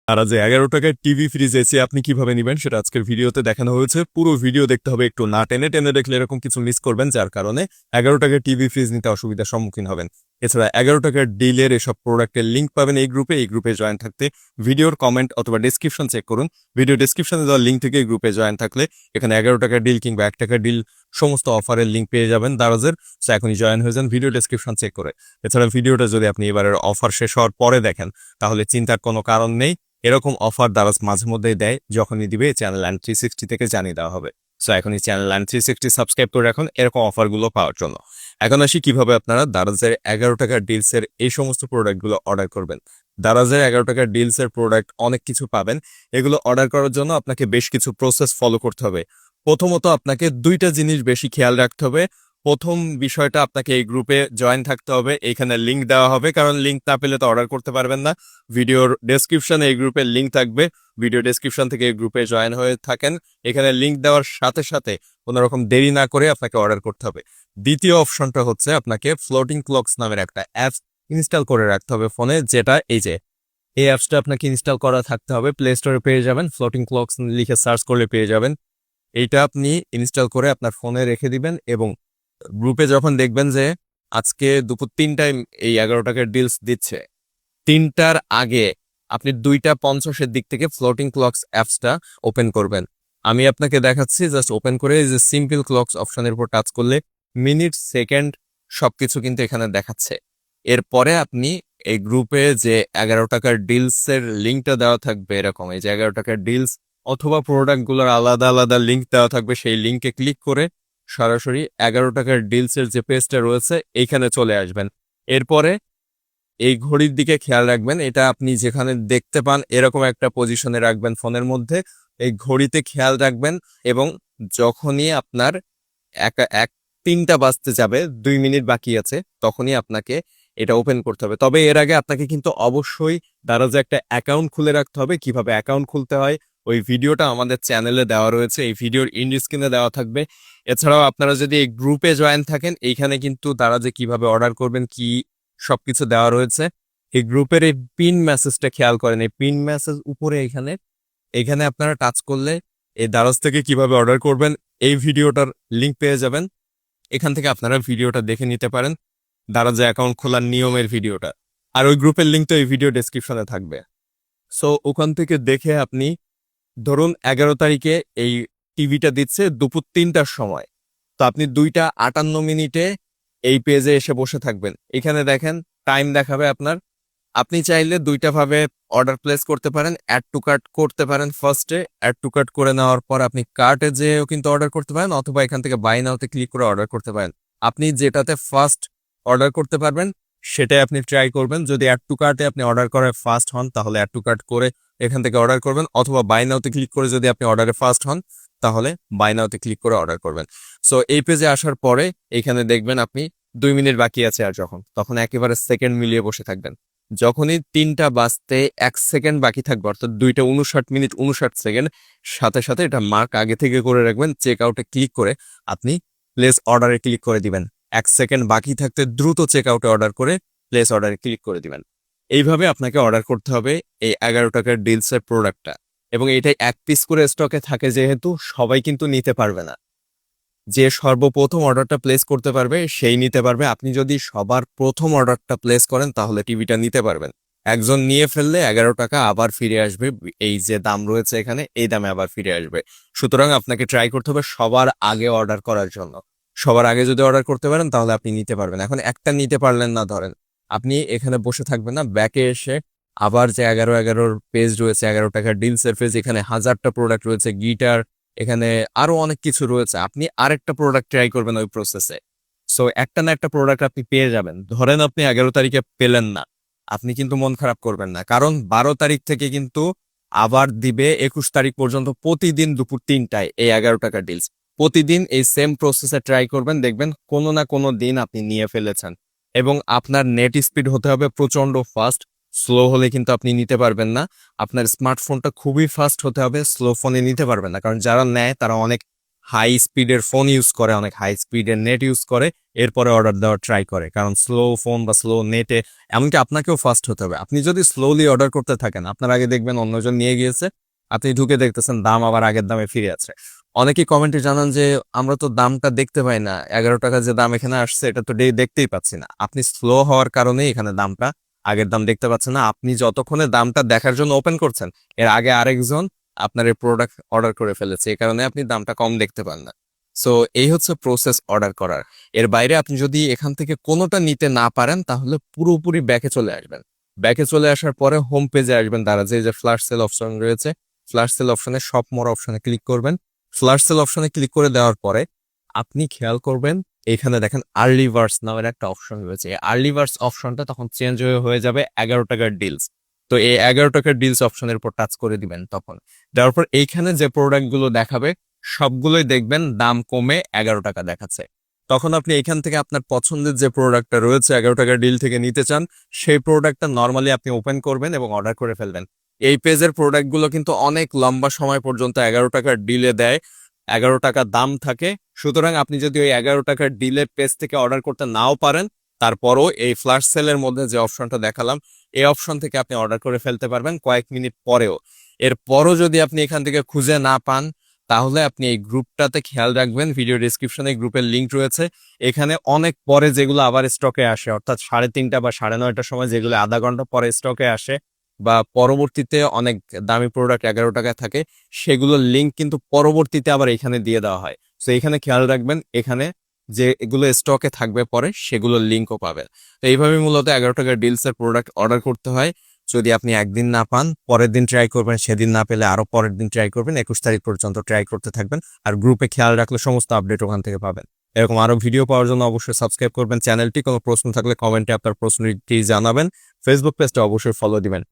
আর যে 11 টাকার TV fridge এসে আপনি কিভাবে নেবেন সেটা আজকের ভিডিওতে দেখানো হয়েছে। পুরো ভিডিও দেখতে হবে, একটু না টেনে টেনে দেখলে এরকম কিছু মিস করবেন, যার কারণে 11 টাকার টিভি ফ্রিজ নিতে অসুবিধার সম্মুখীন হবেন। এছাড়া 11 টাকার ডিলের এসব প্রোডাক্টের লিঙ্ক পাবেন এই গ্রুপে জয়েন থাকতে ভিডিওর কমেন্ট অথবা ডিসক্রিপশন চেক করুন। ভিডিও ডিসক্রিপশনে দেওয়া লিঙ্ক থেকে এই গ্রুপে জয়েন থাকলে এখানে 11 টাকার ডিল কিংবা 1 টাকার ডিল সমস্ত অফারের লিঙ্ক পেয়ে যাবেন দারাজের। সো এখনই জয়েন হয়ে যান ভিডিও ডিসক্রিপশন চেক করে। এছাড়া ভিডিওটা যদি আপনি এবারের অফার শেষ হওয়ার পরে দেখেন তাহলে চিন্তার কোনো কারণ নেই, এরকম অফার দারাজ মাঝে মধ্যেই দেয়, যখনই দিবে চ্যানেল লাইন 360 থেকে জানিয়ে দেওয়া হবে। সো এখনই চ্যানেল লাইন 360 সাবস্ক্রাইব করে রাখুন এরকম অফারগুলো পাওয়ার জন্য। এখন আসি কিভাবে আপনারা দারাজের 11 টাকার ডিলসের এই সমস্ত প্রোডাক্টগুলো অর্ডার করবেন। দারাজের 11 টাকার ডিলসের প্রোডাক্ট অনেক কিছু পাবেন। এগুলো অর্ডার করার জন্য আপনাকে বেশ কিছু প্রসেস ফলো করতে হবে। প্রথমত আপনাকে দুইটা জিনিস বেশি খেয়াল রাখতে হবে। প্রথম বিষয়টা, আপনাকে এই গ্রুপে জয়েন থাকতে হবে। এখানে লিঙ্ক দেওয়া হবে, কারণ লিঙ্ক না পেলে তো অর্ডার করতে পারবেন না। ভিডিওর ডেসক্রিপশনে এই গ্রুপের লিঙ্ক থাকবে, ভিডিও ডেসক্রিপশন থেকে এই গ্রুপে জয়েন হয়ে থাকেন। এখানে লিঙ্ক দেওয়ার সাথে সাথে কোনো রকম দেরি না করে আপনাকে অর্ডার করতে হবে। দ্বিতীয় অপশনটা হচ্ছে আপনাকে ফ্লোটিং ক্লকস নামের একটা অ্যাপস ইনস্টল করে রাখতে হবে ফোনে, যেটা এই অ্যাপসটা আপনাকে ইনস্টল করা থাকতে হবে। প্লে স্টোরে পেয়ে যাবেন, ফ্লোটিং ক্লকস লিখে সার্চ করলে পেয়ে যাবেন। এইটা আপনি ইনস্টল করে আপনার ফোনে রেখে দিবেন এবং গ্রুপে যখন দেখবেন যে আজকে দুপুর 3টায় এই 11 টাকার ডিলস দিচ্ছে, 3টার আগে আপনি 2:50-এর দিক থেকে ফ্লোটিং ক্লকস অ্যাপসটা ওপেন করবেন। আমি আপনাকে দেখাচ্ছি, জাস্ট ওপেন করে এই যে সিম্পল ক্লকস অপশনের উপর টাচ করলে মিনিট, সেকেন্ড সবকিছু কিন্তু এখানে দেখাচ্ছে। এরপরে আপনি এই গ্রুপে যে 11 টাকার ডিলসের লিঙ্কটা দেওয়া থাকবে, এরকম এই যে 11 টাকার ডিলস অথবা প্রোডাক্টগুলোর আলাদা আলাদা লিঙ্ক দেওয়া থাকবে, সেই লিঙ্কে ক্লিক করে সরাসরি 11 টাকার ডিলসের যে পেজটা রয়েছে এইখানে চলে আসবেন। এরপরে এই ঘড়ির দিকে খেয়াল রাখবেন, এটা আপনি যেখানে দেখতে পান এরকম একটা পজিশনে রাখবেন ফোনের মধ্যে। এই ঘড়িতে খেয়াল রাখবেন এবং যখনই আপনার এক এক 3টা বাজতে যাবে, 2 মিনিট বাকি আছে, তখনই আপনাকে এটা ওপেন করতে হবে। তবে এর আগে আপনাকে কিন্তু অবশ্যই দারাজে একটা অ্যাকাউন্ট খুলে রাখতে হবে। কিভাবে অ্যাকাউন্ট খুলতে হয় ওই ভিডিওটা আমাদের চ্যানেলে দেওয়া রয়েছে, এই ভিডিওর ইন্ড স্ক্রিনে দেওয়া থাকবে। এছাড়াও আপনারা যদি এই গ্রুপে জয়েন থাকেন, এইখানে কিন্তু দারাজে কিভাবে অর্ডার করবেন কি সবকিছু দেওয়া রয়েছে। এই গ্রুপের এই পিন মেসেজটা খেয়াল করেন, এই পিন মেসেজ উপরে এখানে এখানে আপনারা টাচ করলে এই দারাজ থেকে কিভাবে অর্ডার করবেন এই ভিডিওটার লিঙ্ক পেয়ে যাবেন। এখান থেকে আপনারা ভিডিওটা দেখে নিতে পারেন, দারাজে অ্যাকাউন্ট খোলার নিয়মের ভিডিওটা। আর ওই গ্রুপের লিঙ্ক তো এই ভিডিও ডেসক্রিপশনে থাকবে। সো ওখান থেকে দেখে আপনি, ধরুন 11 তারিখে এই টিভিটা দিচ্ছে দুপুর 3টার সময়, তো আপনি 2:58 এই পেজে এসে বসে থাকবেন। এখানে দেখেন টাইম দেখাবে আপনার। আপনি চাইলে দুইটা ভাবে অর্ডার প্লেস করতে পারেন। অ্যাড টু কার্ট করতে পারেন ফার্স্টে, অ্যাড টু কার্ট করে নেওয়ার পর আপনি কার্টে যেও কিন্তু অর্ডার করতে পারেন, অথবা এখান থেকে বাই নাওতে ক্লিক করে অর্ডার করতে পারেন। আপনি যেটাতে ফার্স্ট অর্ডার করতে পারবেন সেটাই আপনি ট্রাই করবেন। যদি অ্যাড টু কার্টে আপনি অর্ডার করে ফার্স্ট হন তাহলে অ্যাড টু কার্ট করে এখান থেকে অর্ডার করবেন, অথবা বাই নাওতে ক্লিক করে যদি আপনি অর্ডারে ফার্স্ট হন তাহলে বাই নাওতে ক্লিক করে অর্ডার করবেন। সো এই পেজে আসার পরে এখানে দেখবেন আপনি 2 মিনিট বাকি আছে, আর তখন একেবারে সেকেন্ড মিলিয়ে বসে থাকবেন। যখনই 3টা বাজতে 1 সেকেন্ড বাকি থাকবে, অর্থাৎ 2:59 মিনিট 59 সেকেন্ড, সাথে সাথে এটা মার্ক আগে থেকে করে রাখবেন। চেক আউটে ক্লিক করে আপনি প্লেস অর্ডারে ক্লিক করে দিবেন। 1 সেকেন্ড বাকি থাকতে দ্রুত চেক আউটে অর্ডার করে প্লেস অর্ডারে ক্লিক করে দিবেন। এইভাবে আপনাকে অর্ডার করতে হবে এই 11 টাকার ডিলসের প্রোডাক্টটা। এবং এটাই 1 পিস করে স্টকে থাকে, যেহেতু সবাই কিন্তু নিতে পারবে না। যে সর্বপ্রথম অর্ডারটা প্লেস করতে পারবে সেই নিতে পারবে। আপনি যদি সবার প্রথম অর্ডারটা প্লেস করেন তাহলে টিভিটা নিতে পারবেন। একজন নিয়ে ফেললে 11 টাকা আবার ফিরে আসবে, এই যে দাম রয়েছে এখানে এই দামে আবার ফিরে আসবে। সুতরাং আপনাকে ট্রাই করতে হবে সবার আগে অর্ডার করার জন্য। সবার আগে যদি অর্ডার করতে পারেন তাহলে আপনি নিতে পারবেন। এখন একটা নিতে পারলেন না, ধরেন আপনি এখানে বসে থাকবেন না, ব্যাকে এসে আবার যে 11-11 পেজ রয়েছে, 11 টাকার ডিলসের পেজ, এখানে 1000টা প্রোডাক্ট রয়েছে, গিটার, এখানে আরো অনেক কিছু রয়েছে। আপনি আরেকটা প্রোডাক্ট ট্রাই করবেন ওই প্রসেসে। সো একটা না একটা প্রোডাক্ট আপনি পেয়ে যাবেন। ধরেন আপনি 11 তারিখে পেলেন না, আপনি কিন্তু মন খারাপ করবেন না, কারণ 12 তারিখ থেকে কিন্তু আবার দিবে 21 তারিখ পর্যন্ত প্রতিদিন দুপুর 3টায় এই 11 টাকার ডিলস। প্রতিদিন এই সেম প্রসেসে ট্রাই করবেন, দেখবেন কোনো না কোনো দিন আপনি নিয়ে ফেলেছেন। এবং আপনার নেট স্পিড হতে হবে প্রচন্ড ফাস্ট, স্লো হলে কিন্তু আপনি নিতে পারবেন না। আপনার স্মার্টফোনটা খুবই ফাস্ট হতে হবে, স্লো ফোনে নিতে পারবেন না, কারণ যারা নেয় তারা অনেক হাই স্পিডের ফোন ইউজ করে, অনেক হাই স্পিডের নেট ইউজ করে, এরপরে অর্ডার দেওয়ার ট্রাই করে। কারণ স্লো ফোন বা স্লো নেটে এমনকি আপনাকেও ফাস্ট হতে হবে। আপনি যদি স্লোলি অর্ডার করতে থাকেন, আপনার আগে দেখবেন অন্যজন নিয়ে গিয়েছে, আপনি ঢুকে দেখতেছেন দাম আবার আগের দামে ফিরে আছে। অনেকেই কমেন্টে জানান যে আমরা তো দামটা দেখতে পাই না, 11 টাকা যে দাম এখানে আসছে এটা তো দেখতেই পাচ্ছি না। আপনি স্লো হওয়ার কারণে এখানে দামটা আগের দাম দেখতে পাচ্ছেন না। আপনি যতক্ষণে দামটা দেখার জন্য ওপেন করছেন, এর আগে আরেকজন আপনার এই প্রোডাক্ট অর্ডার করে ফেলেছে, এই কারণে আপনি দামটা কম দেখতে পান না। সো এই হচ্ছে প্রসেস অর্ডার করার। এর বাইরে আপনি যদি এখান থেকে কোনোটা নিতে না পারেন, তাহলে পুরোপুরি ব্যাকে চলে আসবেন। ব্যাকে চলে আসার পরে হোম পেজে আসবেন, দ্বারা যে ফ্ল্যাশ সেল অপশন রয়েছে, ফ্ল্যাশ সেল অপশনে শপ মোর অপশনে ক্লিক করবেন। ফ্ল্যাশ সেল অপশনে ক্লিক করে দেওয়ার পরে আপনি খেয়াল করবেন এখানে দেখেন আর্লি বার্ডস নামের একটা অপশন রয়েছে। এই আর্লি বার্ডস অপশনটা তখন চেঞ্জ হয়ে যাবে 11 টাকার ডিলস। তো এই 11 টাকার ডিলস অপশনের উপর টাচ করে দিবেন। তখন দেওয়ার পর এইখানে যে প্রোডাক্টগুলো দেখাবে সবগুলোই দেখবেন দাম কমে 11 টাকা দেখাচ্ছে। তখন আপনি এখান থেকে আপনার পছন্দের যে প্রোডাক্টটা রয়েছে 11 টাকার ডিল থেকে নিতে চান, সেই প্রোডাক্টটা নর্মালি আপনি ওপেন করবেন এবং অর্ডার করে ফেলবেন। এই পেজের প্রোডাক্টগুলো কিন্তু অনেক লম্বা সময় পর্যন্ত 11 টাকার ডিলে দেয়, 11 টাকা দাম থাকে। সুতরাং আপনি যদি ওই 11 টাকার ডিলের পেজ থেকে অর্ডার করতে নাও পারেন, তারপরও এই ফ্ল্যাশ সেলের মধ্যে যে অপশনটা দেখালাম, এই অপশন থেকে আপনি অর্ডার করে ফেলতে পারবেন কয়েক মিনিট পরেও। এরপরও যদি আপনি এখান থেকে খুঁজে না পান, তাহলে আপনি এই গ্রুপটাতে খেয়াল রাখবেন। ভিডিও ডিসক্রিপশনে গ্রুপের লিঙ্ক রয়েছে। এখানে অনেক পরে যেগুলো আবার স্টকে আসে, অর্থাৎ 3:30 বা 9:30টার সময় যেগুলো আধা ঘন্টা পরে স্টকে আসে, বা পরবর্তীতে অনেক দামি প্রোডাক্ট 11 টাকায় থাকে, সেগুলোর লিঙ্ক কিন্তু পরবর্তীতে আবার এখানে দিয়ে দেওয়া হয়। তো এখানে খেয়াল রাখবেন, এখানে যে এগুলো স্টকে থাকবে পরে সেগুলোর লিঙ্কও পাবেন। তো এইভাবে মূলত 11 টাকার ডিলসের প্রোডাক্ট অর্ডার করতে হয়। যদি আপনি একদিন না পান, পরের দিন ট্রাই করবেন, সেদিন না পেলে আরো পরের দিন ট্রাই করবেন, 21 তারিখ পর্যন্ত ট্রাই করতে থাকবেন। আর গ্রুপে খেয়াল রাখলে সমস্ত আপডেট ওখান থেকে পাবেন। এরকম আরো ভিডিও পাওয়ার জন্য অবশ্যই সাবস্ক্রাইব করবেন চ্যানেলটি। কোনো প্রশ্ন থাকলে কমেন্টে আপনার প্রশ্নটি জানাবেন। ফেসবুক পেজটা অবশ্যই ফলো দিবেন।